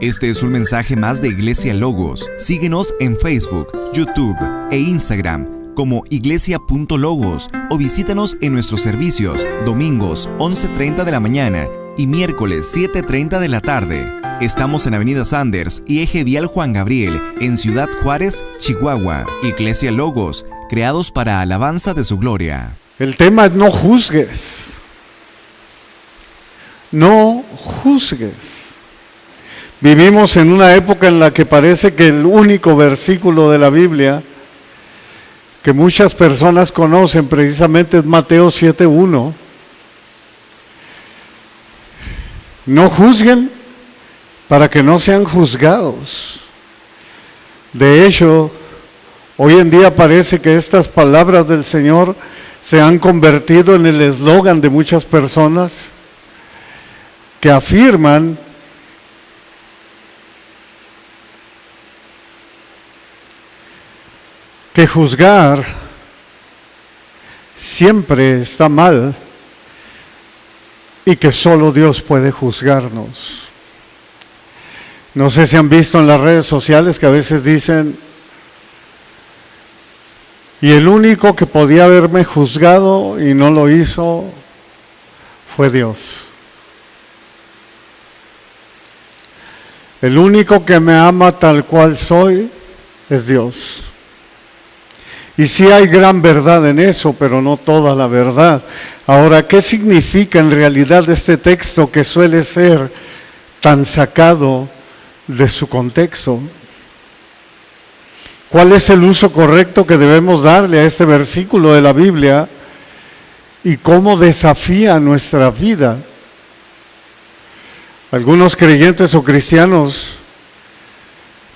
Este es un mensaje más de Iglesia Logos. Síguenos en Facebook, YouTube e Instagram como iglesia.logos o visítanos en nuestros servicios domingos 11:30 de la mañana y miércoles 7:30 de la tarde. Estamos en Avenida Sanders y Eje Vial Juan Gabriel, en Ciudad Juárez, Chihuahua. Iglesia Logos, creados para alabanza de su gloria. El tema es no juzgues. No juzgues. Vivimos en una época en la que parece que el único versículo de la Biblia que muchas personas conocen precisamente es Mateo 7:1. No juzguen para que no sean juzgados. De hecho, hoy en día parece que estas palabras del Señor se han convertido en el eslogan de muchas personas que afirman que juzgar siempre está mal y que solo Dios puede juzgarnos. No sé si han visto en las redes sociales que a veces dicen: y el único que podía haberme juzgado y no lo hizo fue Dios. El único que me ama tal cual soy es Dios. Y sí hay gran verdad en eso, pero no toda la verdad. Ahora, ¿qué significa en realidad este texto que suele ser tan sacado de su contexto? ¿Cuál es el uso correcto que debemos darle a este versículo de la Biblia y cómo desafía nuestra vida? Algunos creyentes o cristianos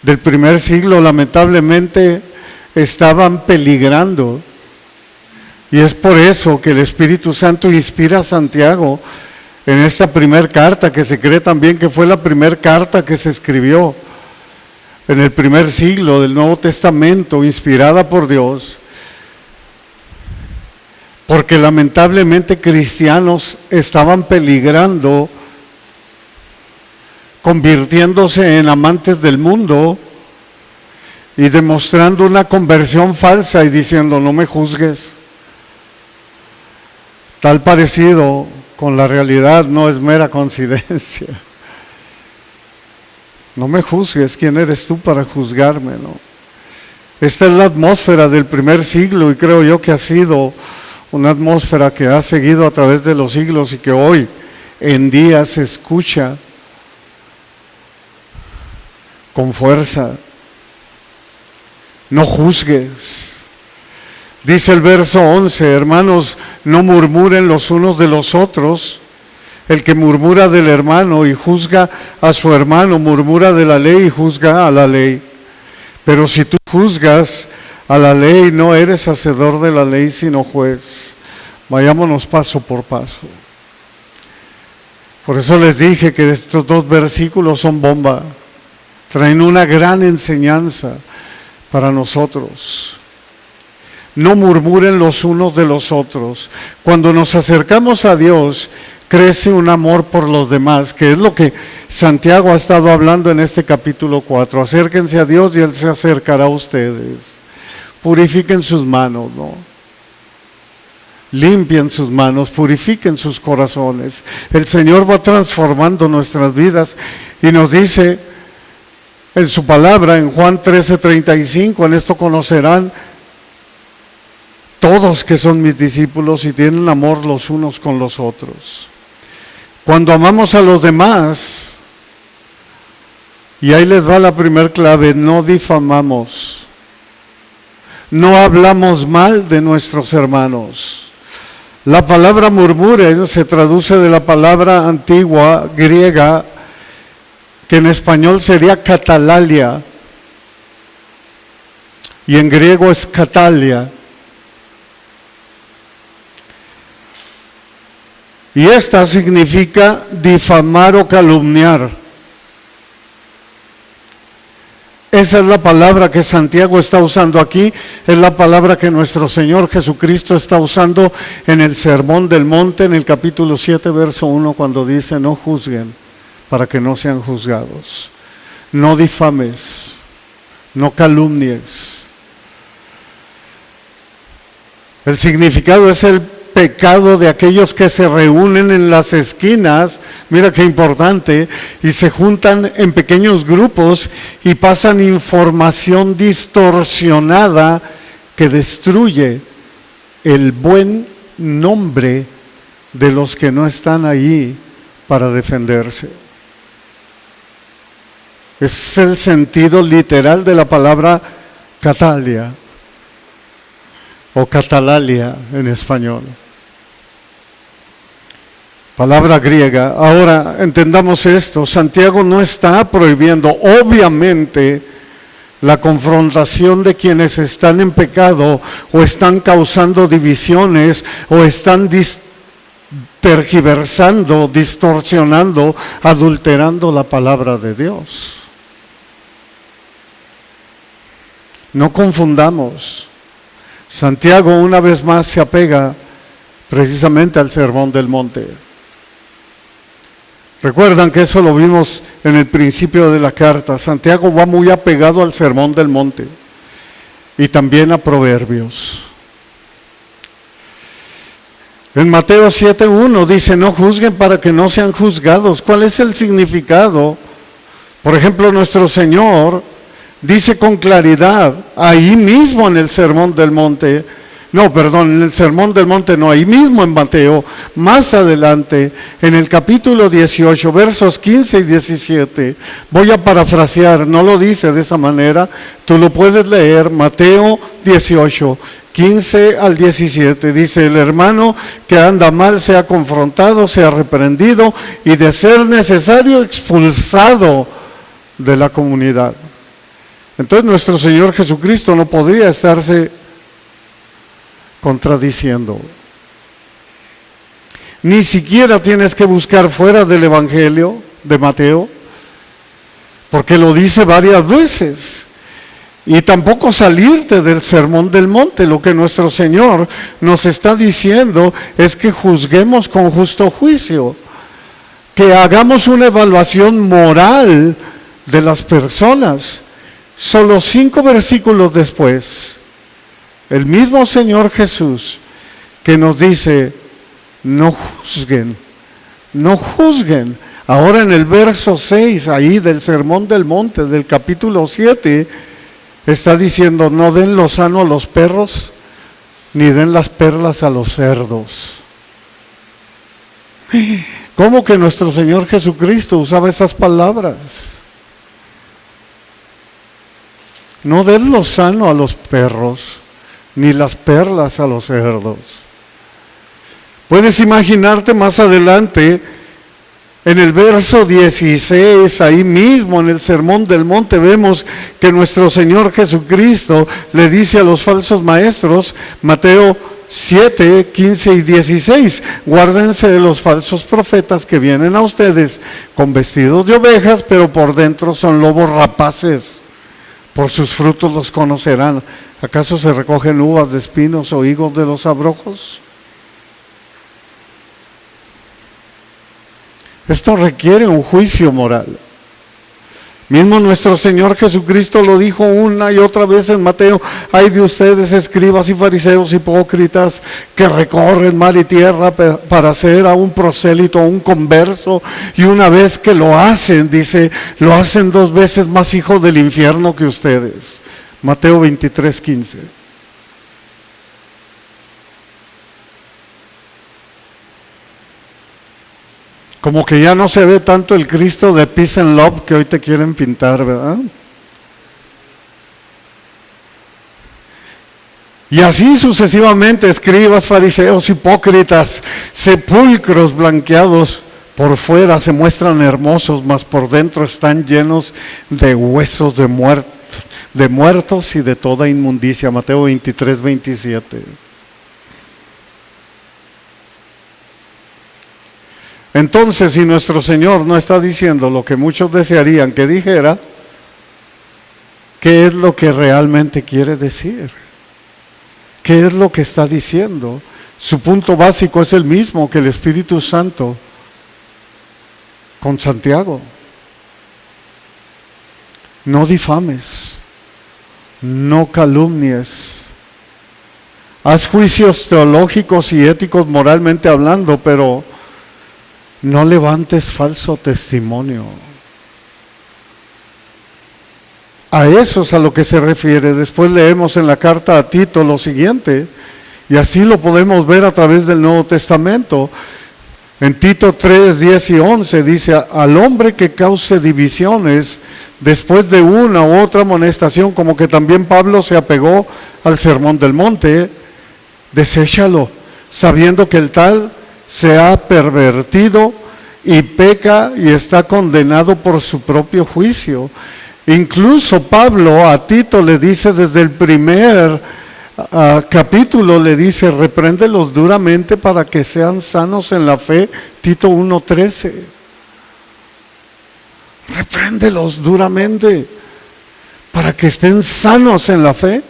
del primer siglo lamentablemente estaban peligrando, y es por eso que el Espíritu Santo inspira a Santiago en esta primera carta, que se cree también que fue la primera carta que se escribió en el primer siglo del Nuevo Testamento, inspirada por Dios, porque lamentablemente cristianos estaban peligrando, convirtiéndose en amantes del mundo y demostrando una conversión falsa y diciendo: no me juzgues. Tal parecido con la realidad no es mera coincidencia. No me juzgues, ¿quién eres tú para juzgarme? ¿No? Esta es la atmósfera del primer siglo, y creo yo que ha sido una atmósfera que ha seguido a través de los siglos y que hoy en día se escucha con fuerza. No juzgues. Dice el verso 11: hermanos, no murmuren los unos de los otros. El que murmura del hermano y juzga a su hermano, murmura de la ley y juzga a la ley. Pero si tú juzgas a la ley, no eres hacedor de la ley, sino juez. Vayámonos paso por paso. Por eso les dije que estos dos versículos son bomba. Traen una gran enseñanza para nosotros. No murmuren los unos de los otros. Cuando nos acercamos a Dios, crece un amor por los demás, que es lo que Santiago ha estado hablando en este capítulo 4. Acérquense a Dios y Él se acercará a ustedes. Purifiquen sus manos, ¿no? Limpien sus manos, purifiquen sus corazones. El Señor va transformando nuestras vidas y nos dice en su palabra, en Juan 13:35, en esto conocerán todos que son mis discípulos y tienen amor los unos con los otros. Cuando amamos a los demás, y ahí les va la primera clave: no difamamos, no hablamos mal de nuestros hermanos. La palabra murmuren se traduce de la palabra antigua griega, que en español sería catalalia, y en griego es catalia. Y esta significa difamar o calumniar. Esa es la palabra que Santiago está usando aquí, es la palabra que nuestro Señor Jesucristo está usando en el Sermón del Monte, en el capítulo 7, verso 1, cuando dice: no juzguen para que no sean juzgados. no difames, no calumnies. El significado es el pecado de aquellos que se reúnen en las esquinas, mira qué importante, y se juntan en pequeños grupos y pasan información distorsionada que destruye el buen nombre de los que no están ahí para defenderse. Es el sentido literal de la palabra catalia o catalalia en español. Palabra griega. Ahora entendamos esto. Santiago no está prohibiendo, obviamente, la confrontación de quienes están en pecado o están causando divisiones o están tergiversando, distorsionando, adulterando la palabra de Dios. No confundamos. Santiago una vez más se apega precisamente al Sermón del Monte. Recuerdan que eso lo vimos en el principio de la carta. Santiago va muy apegado al Sermón del Monte y también a Proverbios. En Mateo 7:1 dice, no juzguen para que no sean juzgados. ¿Cuál es el significado? Por ejemplo, nuestro Señor dice con claridad, ahí mismo en el Sermón del Monte, en el Sermón del Monte no, ahí mismo en Mateo, más adelante, en el capítulo 18, versos 15 y 17, voy a parafrasear, no lo dice de esa manera, tú lo puedes leer, Mateo 18, 15 al 17, dice, el hermano que anda mal sea confrontado, sea reprendido y de ser necesario expulsado de la comunidad. Entonces nuestro Señor Jesucristo no podría estarse contradiciendo. Ni siquiera tienes que buscar fuera del Evangelio de Mateo, porque lo dice varias veces. Y tampoco salirte del Sermón del Monte. Lo que nuestro Señor nos está diciendo es que juzguemos con justo juicio, que hagamos una evaluación moral de las personas. Solo 5 versículos después, el mismo Señor Jesús que nos dice, no juzguen, no juzguen. Ahora en el verso 6, ahí del Sermón del Monte, del capítulo 7, está diciendo, no den lo sano a los perros, ni den las perlas a los cerdos. ¿Cómo que nuestro Señor Jesucristo usaba esas palabras? No den lo sano a los perros, ni las perlas a los cerdos. Puedes imaginarte más adelante, en el verso 16, ahí mismo en el Sermón del Monte, vemos que nuestro Señor Jesucristo le dice a los falsos maestros, Mateo 7, 15 y 16, guárdense de los falsos profetas que vienen a ustedes con vestidos de ovejas, pero por dentro son lobos rapaces. Por sus frutos los conocerán. ¿Acaso se recogen uvas de espinos o higos de los abrojos? Esto requiere un juicio moral. Mismo nuestro Señor Jesucristo lo dijo una y otra vez en Mateo, ay de ustedes escribas y fariseos hipócritas que recorren mar y tierra para hacer a un prosélito, a un converso, y una vez que lo hacen, dice, lo hacen 2 veces más hijos del infierno que ustedes. Mateo 23, 15. Como que ya no se ve tanto el Cristo de peace and love que hoy te quieren pintar, ¿verdad? Y así sucesivamente, escribas, fariseos, hipócritas, sepulcros blanqueados por fuera se muestran hermosos, mas por dentro están llenos de huesos de muertos y de toda inmundicia. Mateo 23, 27. Entonces, si nuestro Señor no está diciendo lo que muchos desearían que dijera, ¿qué es lo que realmente quiere decir? ¿Qué es lo que está diciendo? Su punto básico es el mismo que el Espíritu Santo con Santiago. no difames, no calumnies. Haz juicios teológicos y éticos moralmente hablando, pero no levantes falso testimonio. A eso es a lo que se refiere. Después leemos en la carta a Tito lo siguiente, y así lo podemos ver a través del Nuevo Testamento. En Tito 3, 10 y 11 dice: al hombre que cause divisiones después de una u otra amonestación, como que también Pablo se apegó al sermón del monte, deséchalo, sabiendo que el tal se ha pervertido y peca y está condenado por su propio juicio. Incluso Pablo a Tito le dice desde el primer capítulo, le dice: repréndelos duramente para que sean sanos en la fe. Tito 1:13. Repréndelos duramente para que estén sanos en la fe.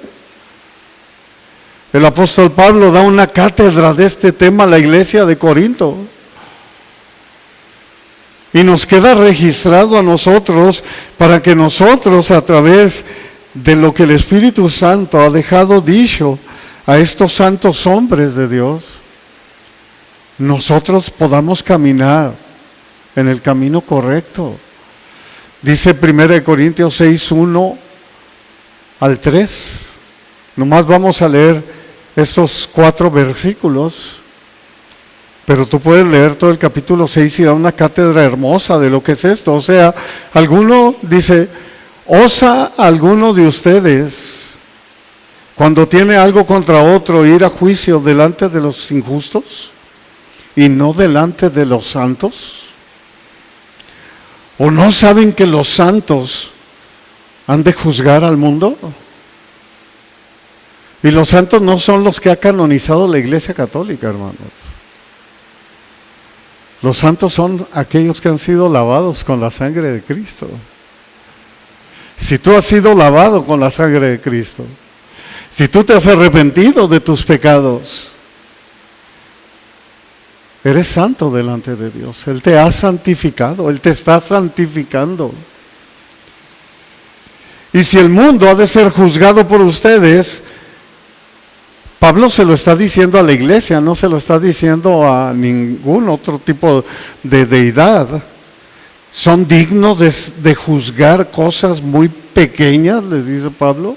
El apóstol Pablo da una cátedra de este tema a la iglesia de Corinto. Y nos queda registrado a nosotros para que nosotros, a través de lo que el Espíritu Santo ha dejado dicho a estos santos hombres de Dios, nosotros podamos caminar en el camino correcto. Dice 1 Corintios 6, 1 al 3. Nomás vamos a leer estos 4 versículos. Pero tú puedes leer todo el capítulo 6 y dar una cátedra hermosa de lo que es esto. O sea, alguno dice: ¿osa alguno de ustedes, cuando tiene algo contra otro, ir a juicio delante de los injustos y no delante de los santos? ¿O no saben que los santos han de juzgar al mundo? Y los santos no son los que ha canonizado la Iglesia Católica, hermanos. Los santos son aquellos que han sido lavados con la sangre de Cristo. Si tú has sido lavado con la sangre de Cristo, si tú te has arrepentido de tus pecados, eres santo delante de Dios. Él te ha santificado, Él te está santificando. Y si el mundo ha de ser juzgado por ustedes, Pablo se lo está diciendo a la iglesia, no se lo está diciendo a ningún otro tipo de deidad. ¿Son dignos de juzgar cosas muy pequeñas?, les dice Pablo.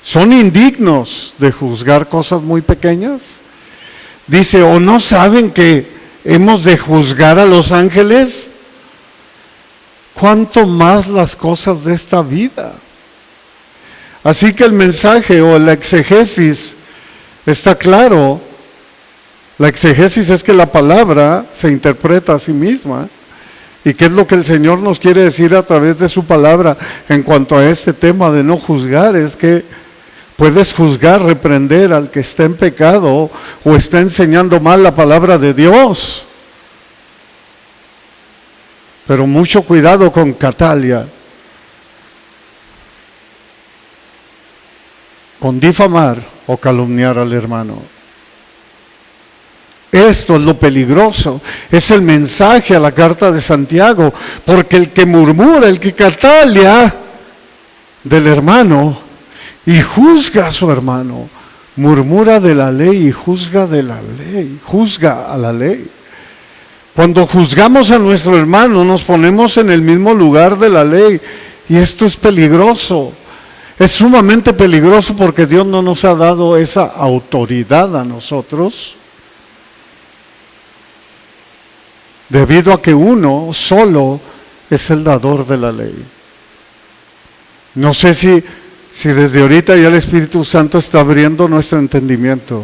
¿Son indignos de juzgar cosas muy pequeñas? Dice: ¿o no saben que hemos de juzgar a los ángeles? ¿Cuánto más las cosas de esta vida? Así que el mensaje o la exegesis está claro. La exegesis es que la palabra se interpreta a sí misma. ¿Y qué es lo que el Señor nos quiere decir a través de su palabra en cuanto a este tema de no juzgar? Es que puedes juzgar, reprender al que está en pecado o está enseñando mal la palabra de Dios. Pero mucho cuidado con Catalia, con difamar o calumniar al hermano. Esto es lo peligroso, es el mensaje a la carta de Santiago, porque el que murmura, el que catalia del hermano y juzga a su hermano, murmura de la ley y juzga de la ley, juzga a la ley. Cuando juzgamos a nuestro hermano nos ponemos en el mismo lugar de la ley y esto es peligroso. Es sumamente peligroso porque Dios no nos ha dado esa autoridad a nosotros, debido a que uno solo es el dador de la ley. No sé si desde ahorita ya el Espíritu Santo está abriendo nuestro entendimiento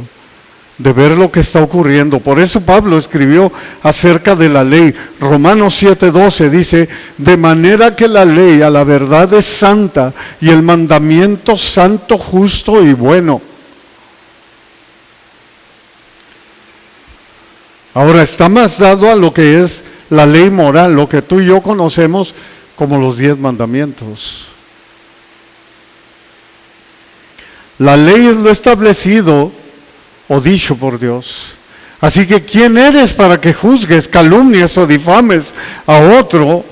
de ver lo que está ocurriendo. Por eso Pablo escribió acerca de la ley. Romanos 7:12 dice: de manera que la ley a la verdad es santa y el mandamiento santo, justo y bueno. Ahora está más dado a lo que es la ley moral, lo que tú y yo conocemos como los 10 mandamientos. La ley es lo establecido o dicho por Dios. Así que ¿quién eres para que juzgues, calumnies o difames a otro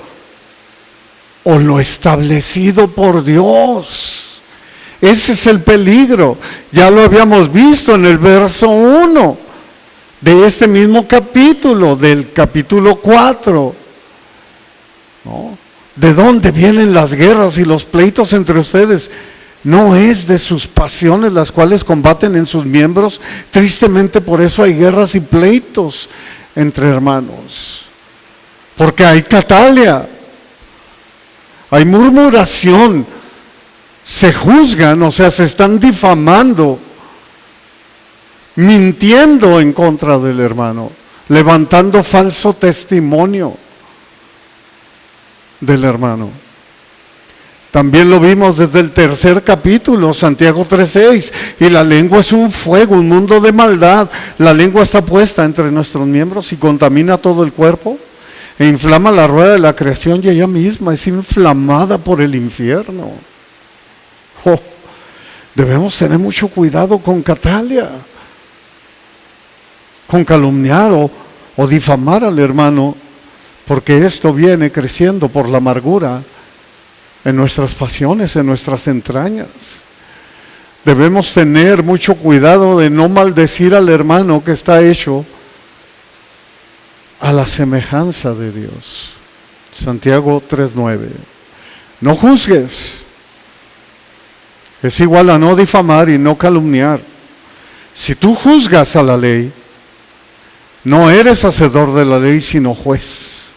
o lo establecido por Dios. Ese es el peligro. Ya lo habíamos visto en el verso 1 de este mismo capítulo, del capítulo 4. ¿No? ¿De dónde vienen las guerras y los pleitos entre ustedes? No es de sus pasiones las cuales combaten en sus miembros. Tristemente por eso hay guerras y pleitos entre hermanos. Porque hay catalia, hay murmuración, se juzgan, o sea, se están difamando, mintiendo en contra del hermano, levantando falso testimonio del hermano. También lo vimos desde el tercer capítulo, Santiago 3:6, y la lengua es un fuego, un mundo de maldad. La lengua está puesta entre nuestros miembros y contamina todo el cuerpo e inflama la rueda de la creación, y ella misma es inflamada por el infierno. Oh, debemos tener mucho cuidado con catalia, con calumniar o difamar al hermano, porque esto viene creciendo por la amargura en nuestras pasiones, en nuestras entrañas. Debemos tener mucho cuidado de no maldecir al hermano que está hecho a la semejanza de Dios. Santiago 3:9. No juzgues. Es igual a no difamar y no calumniar. Si tú juzgas a la ley, no eres hacedor de la ley, sino juez.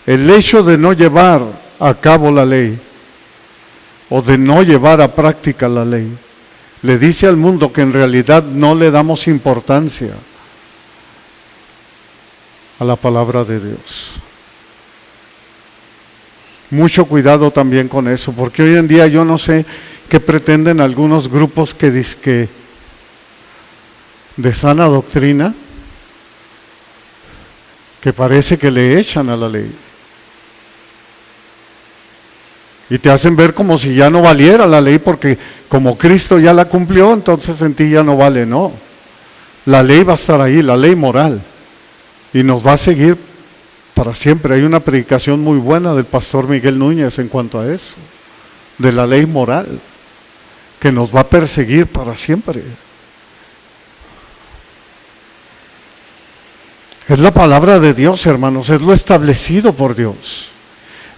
El hecho de no llevar a cabo la ley o de no llevar a práctica la ley le dice al mundo que en realidad no le damos importancia a la palabra de Dios. Mucho cuidado también con eso, porque hoy en día yo no sé qué pretenden algunos grupos que dizque de sana doctrina, que parece que le echan a la ley y te hacen ver como si ya no valiera la ley, porque como Cristo ya la cumplió, entonces en ti ya no vale. No, la ley va a estar ahí, la ley moral, y nos va a seguir para siempre. Hay una predicación muy buena del pastor Miguel Núñez en cuanto a eso, de la ley moral, que nos va a perseguir para siempre. Es la palabra de Dios, hermanos, es lo establecido por Dios.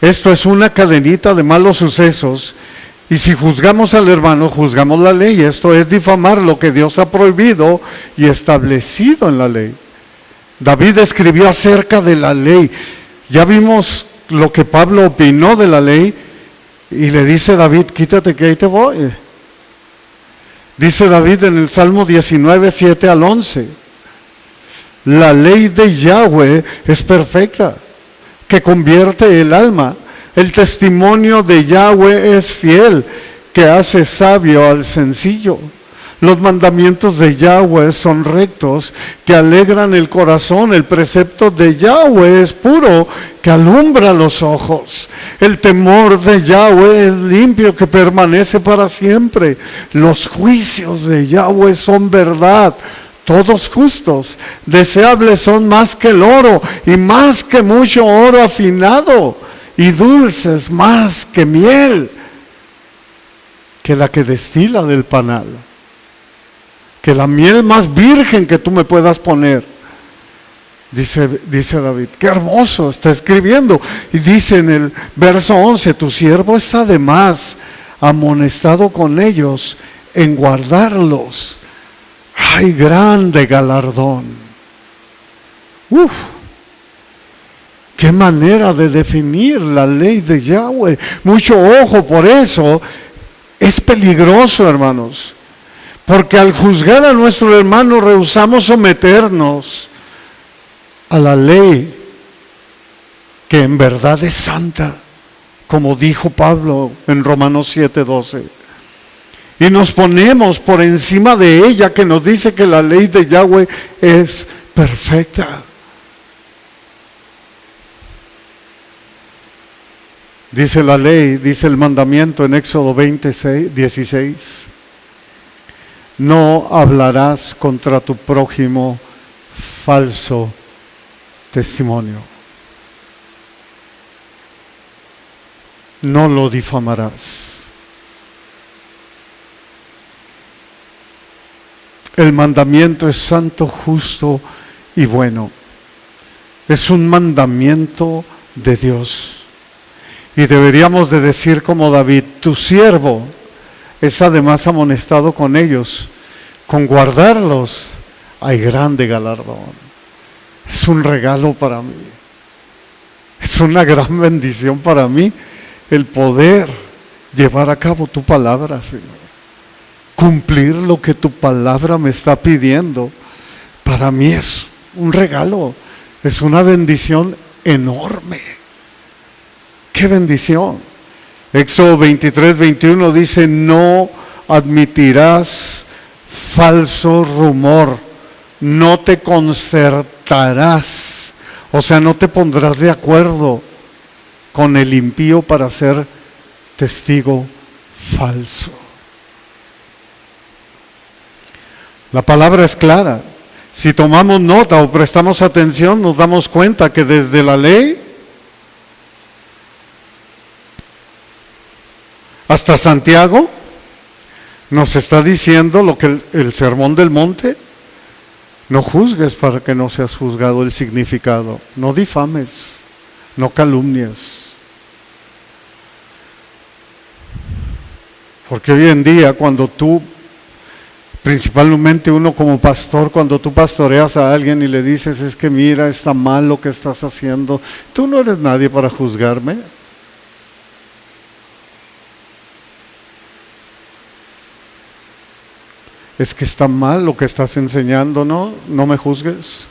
Esto es una cadenita de malos sucesos, y si juzgamos al hermano, juzgamos la ley. Esto es difamar lo que Dios ha prohibido y establecido en la ley. David escribió acerca de la ley. Ya vimos lo que Pablo opinó de la ley, y le dice David, quítate que ahí te voy. Dice David en el Salmo 19, 7 al 11, la ley de Yahweh es perfecta, que convierte el alma. El testimonio de Yahweh es fiel, que hace sabio al sencillo. Los mandamientos de Yahweh son rectos, que alegran el corazón. El precepto de Yahweh es puro, que alumbra los ojos. El temor de Yahweh es limpio, que permanece para siempre. Los juicios de Yahweh son verdad, todos justos. Deseables son más que el oro, y más que mucho oro afinado, y dulces más que miel, que la que destila del panal, que la miel más virgen que tú me puedas poner. Dice David, qué hermoso está escribiendo. Y dice en el verso 11, tu siervo es además amonestado con ellos en guardarlos. ¡Ay, grande galardón! ¡Uf! ¡Qué manera de definir la ley de Yahweh! Mucho ojo, por eso es peligroso, hermanos, porque al juzgar a nuestro hermano rehusamos someternos a la ley que en verdad es santa, como dijo Pablo en Romanos 7:12. Y nos ponemos por encima de ella, que nos dice que la ley de Yahweh es perfecta. Dice la ley, dice el mandamiento en Éxodo 20:16. No hablarás contra tu prójimo falso testimonio. no lo difamarás. El mandamiento es santo, justo y bueno. Es un mandamiento de Dios. Y deberíamos de decir como David, tu siervo es además amonestado con ellos. Con guardarlos hay grande galardón. Es un regalo para mí. Es una gran bendición para mí el poder llevar a cabo tu palabra, Señor. Cumplir lo que tu palabra me está pidiendo. Para mí es un regalo. Es una bendición enorme. ¡Qué bendición! Éxodo 23:21 dice, no admitirás falso rumor, no te concertarás, o sea, no te pondrás de acuerdo con el impío para ser testigo falso. La palabra es clara. Si tomamos nota o prestamos atención, nos damos cuenta que desde la ley hasta Santiago nos está diciendo lo que el Sermón del Monte: no juzgues para que no seas juzgado. El significado: no difames, no calumnies. Porque hoy en día, cuando tú, principalmente uno como pastor, cuando tú pastoreas a alguien y le dices, es que mira, está mal lo que estás haciendo, tú no eres nadie para juzgarme. Es que está mal lo que estás enseñando, no me juzgues.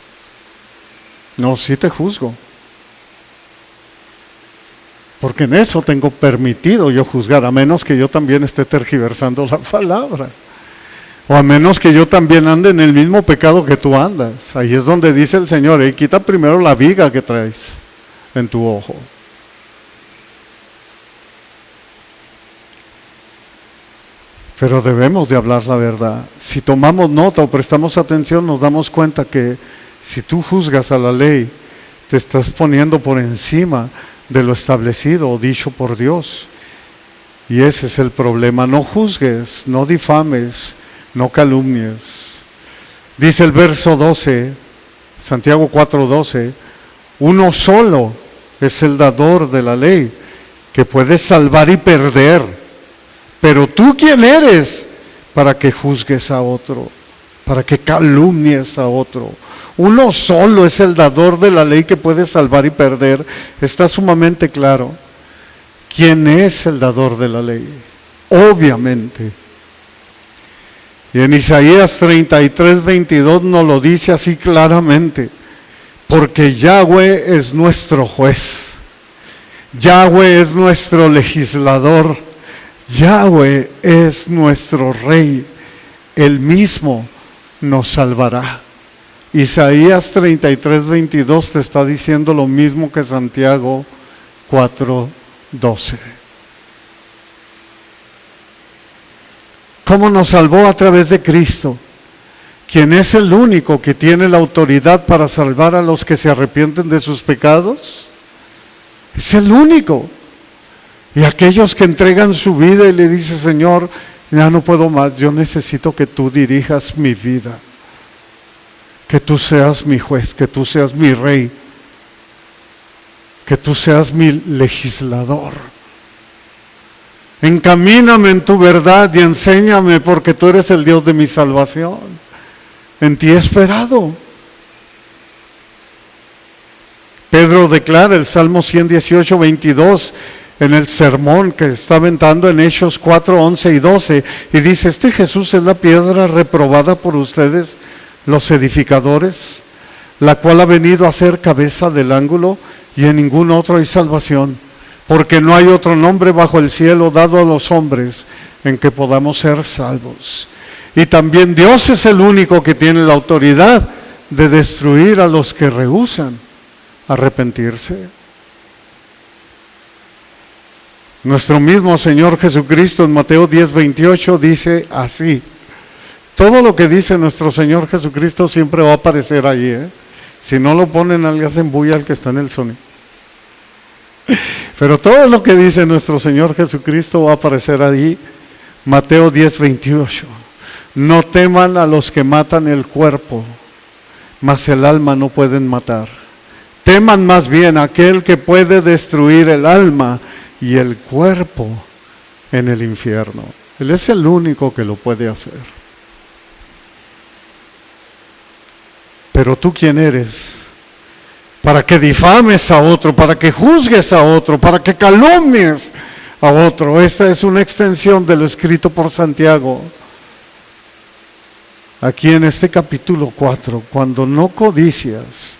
No, sí te juzgo. Porque en eso tengo permitido yo juzgar, a menos que yo también esté tergiversando la palabra. O a menos que yo también ande en el mismo pecado que tú andas. Ahí es donde dice el Señor, quita primero la viga que traes en tu ojo. Pero debemos de hablar la verdad. Si tomamos nota o prestamos atención, nos damos cuenta que si tú juzgas a la ley, te estás poniendo por encima de lo establecido o dicho por Dios. Y ese es el problema. No juzgues, no difames, no calumnies. Dice el verso 12, Santiago 4:12, uno solo es el dador de la ley, que puede salvar y perder. Pero tú, ¿quién eres para que juzgues a otro, para que calumnies a otro? Uno solo es el dador de la ley que puede salvar y perder. Está sumamente claro. ¿Quién es el dador de la ley? Obviamente. Y en Isaías 33:22 nos lo dice así claramente. Porque Yahweh es nuestro juez. Yahweh es nuestro legislador. Yahweh es nuestro rey. Él mismo nos salvará. Isaías 33:22 te está diciendo lo mismo que Santiago 4:12. ¿Cómo nos salvó? A través de Cristo, quien es el único que tiene la autoridad para salvar a los que se arrepienten de sus pecados. Es el único. Y aquellos que entregan su vida y le dicen, Señor, ya no puedo más, yo necesito que tú dirijas mi vida, que tú seas mi juez, que tú seas mi rey, que tú seas mi legislador. Encamíname en tu verdad y enséñame, porque tú eres el Dios de mi salvación. En ti he esperado. Pedro declara el Salmo 118:22 en el sermón que está aventando en Hechos 4:11 y 12, y dice, este Jesús es la piedra reprobada por ustedes, los edificadores, la cual ha venido a ser cabeza del ángulo, y en ningún otro hay salvación, porque no hay otro nombre bajo el cielo dado a los hombres en que podamos ser salvos. Y también Dios es el único que tiene la autoridad de destruir a los que rehúsan arrepentirse. Nuestro mismo Señor Jesucristo en Mateo 10:28 dice así. Todo lo que dice nuestro Señor Jesucristo siempre va a aparecer ahí, Si no lo ponen, le hacen bulla al que está en el sonido. Pero todo lo que dice nuestro Señor Jesucristo va a aparecer allí. Mateo 10:28. No teman a los que matan el cuerpo, mas el alma no pueden matar. Teman más bien a aquel que puede destruir el alma y el cuerpo en el infierno. Él es el único que lo puede hacer. Pero tú, ¿quién eres? Para que difames a otro, para que juzgues a otro, para que calumnies a otro. Esta es una extensión de lo escrito por Santiago. Aquí en este capítulo 4, cuando no codicias,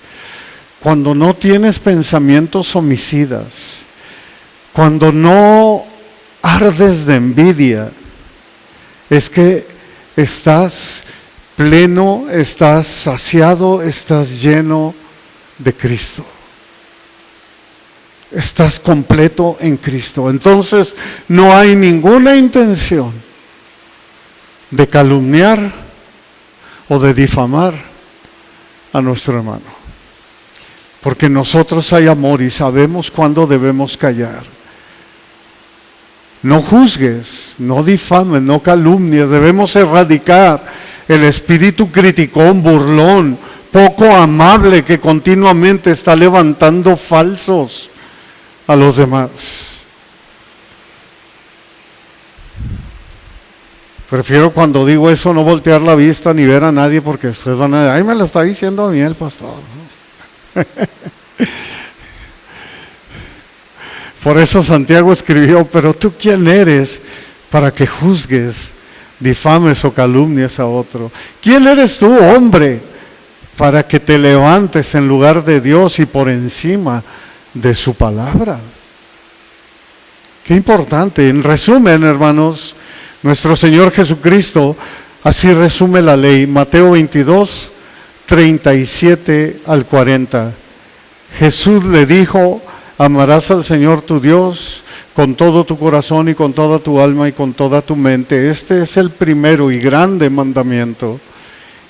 cuando no tienes pensamientos homicidas, cuando no ardes de envidia, es que estás pleno, estás saciado, estás lleno de Cristo. Estás completo en Cristo. Entonces no hay ninguna intención de calumniar o de difamar a nuestro hermano. Porque en nosotros hay amor y sabemos cuándo debemos callar. No juzgues, no difames, no calumnies. Debemos erradicar el espíritu criticón, burlón, poco amable que continuamente está levantando falsos a los demás. Prefiero cuando digo eso no voltear la vista ni ver a nadie, porque después van a decir, ay, me lo está diciendo a mí el pastor. Por eso Santiago escribió, pero tú ¿quién eres para que juzgues, difames o calumnies a otro? ¿Quién eres tú, hombre, para que te levantes en lugar de Dios y por encima de su palabra? Qué importante. En resumen, hermanos, nuestro Señor Jesucristo así resume la ley. Mateo 22, 37 al 40. Jesús le dijo, amarás al Señor tu Dios con todo tu corazón y con toda tu alma y con toda tu mente. Este es el primero y grande mandamiento.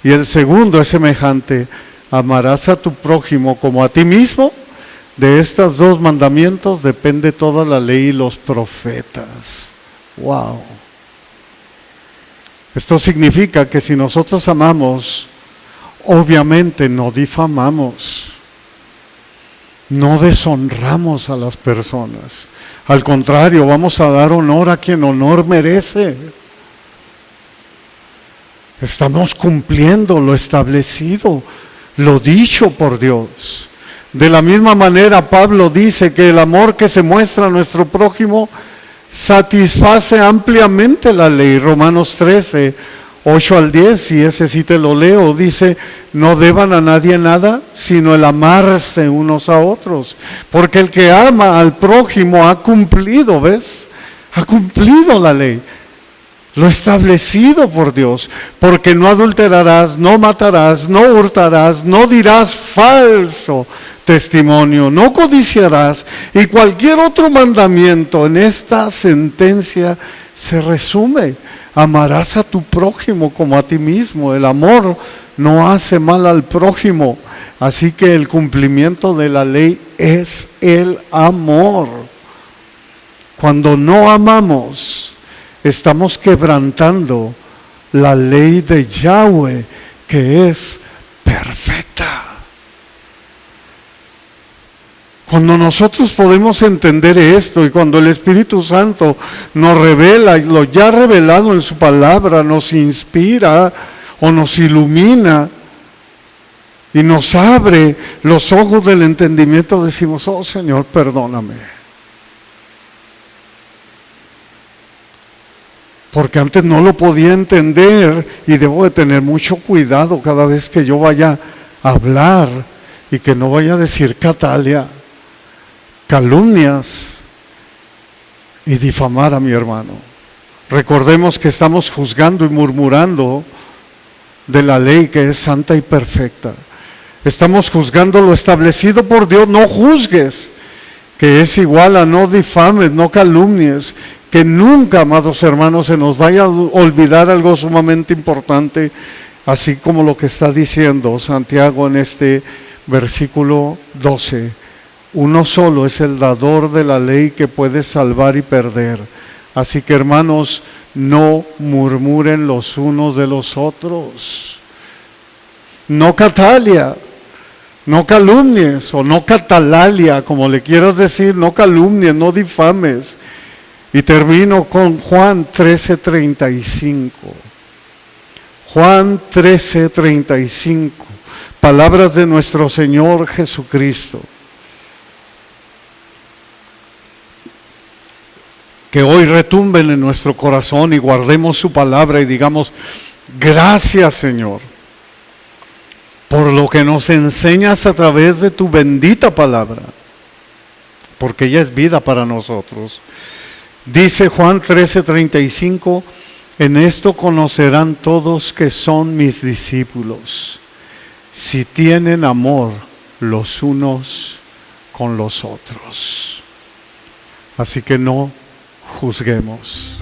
Y el segundo es semejante, amarás a tu prójimo como a ti mismo. De estos dos mandamientos depende toda la ley y los profetas. Wow. Esto significa que si nosotros amamos, obviamente no difamamos, no deshonramos a las personas. Al contrario, vamos a dar honor a quien honor merece. Estamos cumpliendo lo establecido, lo dicho por Dios. De la misma manera, Pablo dice que el amor que se muestra a nuestro prójimo satisface ampliamente la ley. Romanos 13, 8 al 10, y ese sí te lo leo, dice, no deban a nadie nada, sino el amarse unos a otros. Porque el que ama al prójimo ha cumplido, ¿ves? Ha cumplido la ley, lo establecido por Dios. Porque no adulterarás, no matarás, no hurtarás, no dirás falso testimonio, no codiciarás, y cualquier otro mandamiento en esta sentencia se resume: amarás a tu prójimo como a ti mismo. El amor no hace mal al prójimo, así que el cumplimiento de la ley es el amor. Cuando no amamos, estamos quebrantando la ley de Yahweh, que es perfecta. Cuando nosotros podemos entender esto y cuando el Espíritu Santo nos revela y lo ya revelado en su palabra nos inspira o nos ilumina y nos abre los ojos del entendimiento, decimos, oh Señor, perdóname. Porque antes no lo podía entender y debo de tener mucho cuidado cada vez que yo vaya a hablar y que no vaya a decir Catalia, calumnias y difamar a mi hermano. Recordemos que estamos juzgando y murmurando de la ley que es santa y perfecta. Estamos juzgando lo establecido por Dios. No juzgues, que es igual a no difames, no calumnies. Que nunca, amados hermanos, se nos vaya a olvidar algo sumamente importante, así como lo que está diciendo Santiago en este versículo 12. Uno solo es el dador de la ley que puede salvar y perder. Así que, hermanos, no murmuren los unos de los otros. No catalia, no calumnies o no catalalia, como le quieras decir, no calumnies, no difames. Y termino con Juan 13:35. Juan 13:35, palabras de nuestro Señor Jesucristo. Que hoy retumben en nuestro corazón y guardemos su palabra y digamos: gracias, Señor, por lo que nos enseñas a través de tu bendita palabra, porque ella es vida para nosotros. Dice Juan 13:35, en esto conocerán todos que son mis discípulos, si tienen amor los unos con los otros. Así que no juzguemos.